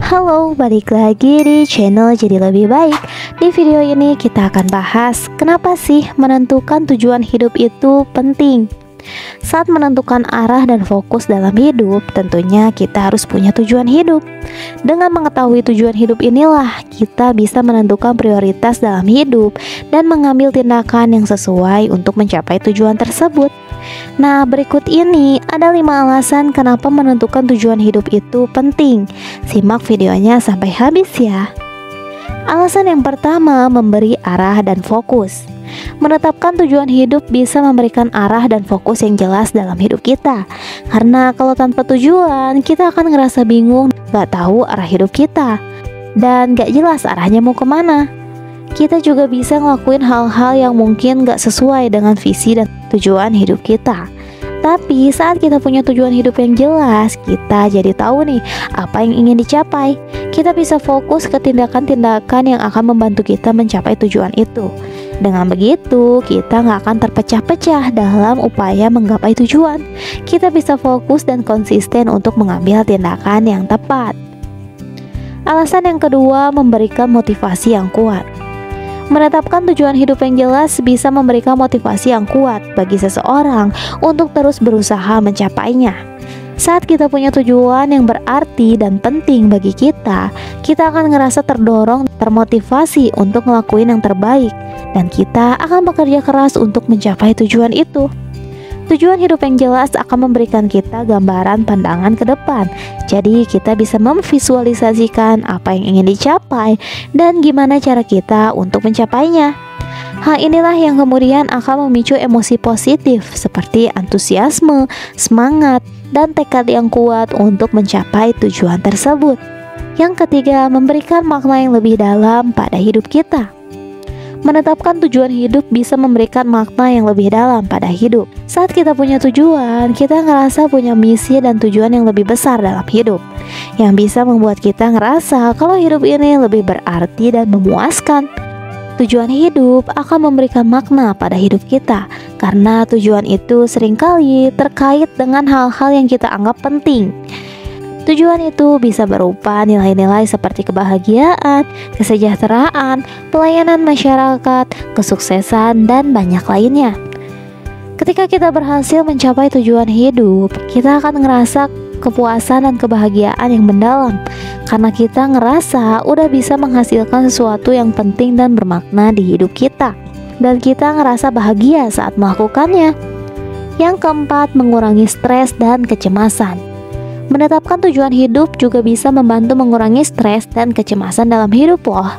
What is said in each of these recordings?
Halo, balik lagi di channel Jadi Lebih Baik. Di video ini kita akan bahas kenapa sih menentukan tujuan hidup itu penting. Saat menentukan arah dan fokus dalam hidup, tentunya kita harus punya tujuan hidup. Dengan mengetahui tujuan hidup inilah kita bisa menentukan prioritas dalam hidup dan mengambil tindakan yang sesuai untuk mencapai tujuan tersebut. Nah, berikut ini ada 5 alasan kenapa menentukan tujuan hidup itu penting. Simak videonya sampai habis ya. Alasan yang pertama, memberi arah dan fokus. Menetapkan tujuan hidup bisa memberikan arah dan fokus yang jelas dalam hidup kita. Karena kalau tanpa tujuan, kita akan ngerasa bingung, gak tahu arah hidup kita, dan gak jelas arahnya mau kemana. Kita juga bisa ngelakuin hal-hal yang mungkin gak sesuai dengan visi dan tujuan hidup kita. Tapi saat kita punya tujuan hidup yang jelas, kita jadi tahu nih apa yang ingin dicapai. Kita bisa fokus ke tindakan-tindakan yang akan membantu kita mencapai tujuan itu. Dengan begitu, kita nggak akan terpecah-pecah dalam upaya menggapai tujuan. Kita bisa fokus dan konsisten untuk mengambil tindakan yang tepat. Alasan yang kedua, memberikan motivasi yang kuat. Menetapkan tujuan hidup yang jelas bisa memberikan motivasi yang kuat bagi seseorang untuk terus berusaha mencapainya. Saat kita punya tujuan yang berarti dan penting bagi kita akan ngerasa terdorong, termotivasi untuk ngelakuin yang terbaik, dan kita akan bekerja keras untuk mencapai tujuan itu. Tujuan hidup yang jelas akan memberikan kita gambaran pandangan ke depan. Jadi kita bisa memvisualisasikan apa yang ingin dicapai dan gimana cara kita untuk mencapainya. Hal inilah yang kemudian akan memicu emosi positif seperti antusiasme, semangat, dan tekad yang kuat untuk mencapai tujuan tersebut. Yang ketiga, memberikan makna yang lebih dalam pada hidup kita. Menetapkan tujuan hidup bisa memberikan makna yang lebih dalam pada hidup. Saat kita punya tujuan, kita ngerasa punya misi dan tujuan yang lebih besar dalam hidup, yang bisa membuat kita ngerasa kalau hidup ini lebih berarti dan memuaskan. Tujuan hidup akan memberikan makna pada hidup kita, karena tujuan itu seringkali terkait dengan hal-hal yang kita anggap penting. Tujuan itu bisa berupa nilai-nilai seperti kebahagiaan, kesejahteraan, pelayanan masyarakat, kesuksesan, dan banyak lainnya. Ketika kita berhasil mencapai tujuan hidup, kita akan ngerasa kepuasan dan kebahagiaan yang mendalam, karena kita ngerasa udah bisa menghasilkan sesuatu yang penting dan bermakna di hidup kita, dan kita ngerasa bahagia saat melakukannya. Yang keempat, mengurangi stres dan kecemasan. Menetapkan tujuan hidup juga bisa membantu mengurangi stres dan kecemasan dalam hidup loh.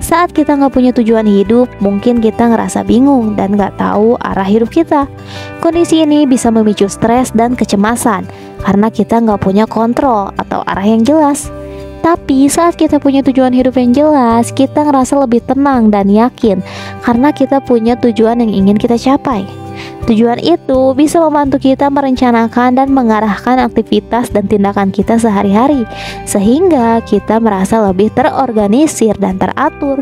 Saat kita nggak punya tujuan hidup, mungkin kita ngerasa bingung dan nggak tahu arah hidup kita. Kondisi ini bisa memicu stres dan kecemasan karena kita nggak punya kontrol atau arah yang jelas. Tapi saat kita punya tujuan hidup yang jelas, kita ngerasa lebih tenang dan yakin karena kita punya tujuan yang ingin kita capai. Tujuan itu bisa membantu kita merencanakan dan mengarahkan aktivitas dan tindakan kita sehari-hari, sehingga kita merasa lebih terorganisir dan teratur.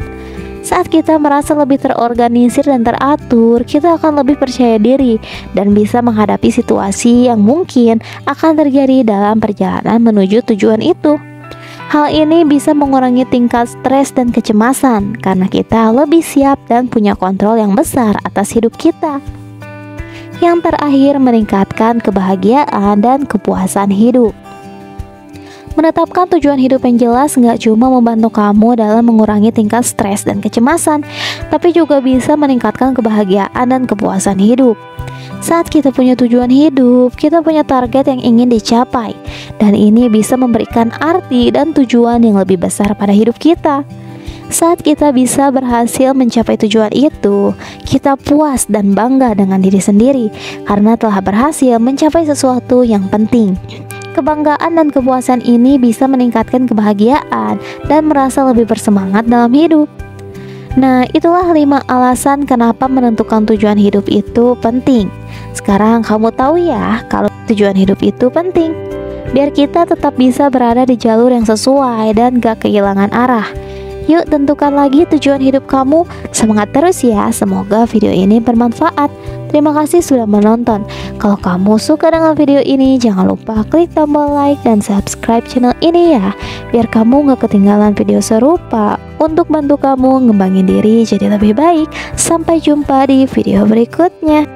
Saat kita merasa lebih terorganisir dan teratur, kita akan lebih percaya diri dan bisa menghadapi situasi yang mungkin akan terjadi dalam perjalanan menuju tujuan itu. Hal ini bisa mengurangi tingkat stres dan kecemasan karena kita lebih siap dan punya kontrol yang besar atas hidup kita. Yang terakhir, meningkatkan kebahagiaan dan kepuasan hidup. Menetapkan tujuan hidup yang jelas nggak cuma membantu kamu dalam mengurangi tingkat stres dan kecemasan, tapi juga bisa meningkatkan kebahagiaan dan kepuasan hidup. Saat kita punya tujuan hidup, kita punya target yang ingin dicapai, dan ini bisa memberikan arti dan tujuan yang lebih besar pada hidup kita. Saat kita bisa berhasil mencapai tujuan itu, kita puas dan bangga dengan diri sendiri karena telah berhasil mencapai sesuatu yang penting. Kebanggaan dan kepuasan ini bisa meningkatkan kebahagiaan dan merasa lebih bersemangat dalam hidup. Nah, itulah 5 alasan kenapa menentukan tujuan hidup itu penting. Sekarang kamu tahu ya kalau tujuan hidup itu penting, biar kita tetap bisa berada di jalur yang sesuai dan gak kehilangan arah. Yuk tentukan lagi tujuan hidup kamu. Semangat terus ya, semoga video ini bermanfaat. Terima kasih sudah menonton. Kalau kamu suka dengan video ini, jangan lupa klik tombol like dan subscribe channel ini ya, biar kamu gak ketinggalan video serupa untuk bantu kamu ngembangin diri jadi lebih baik. Sampai jumpa di video berikutnya.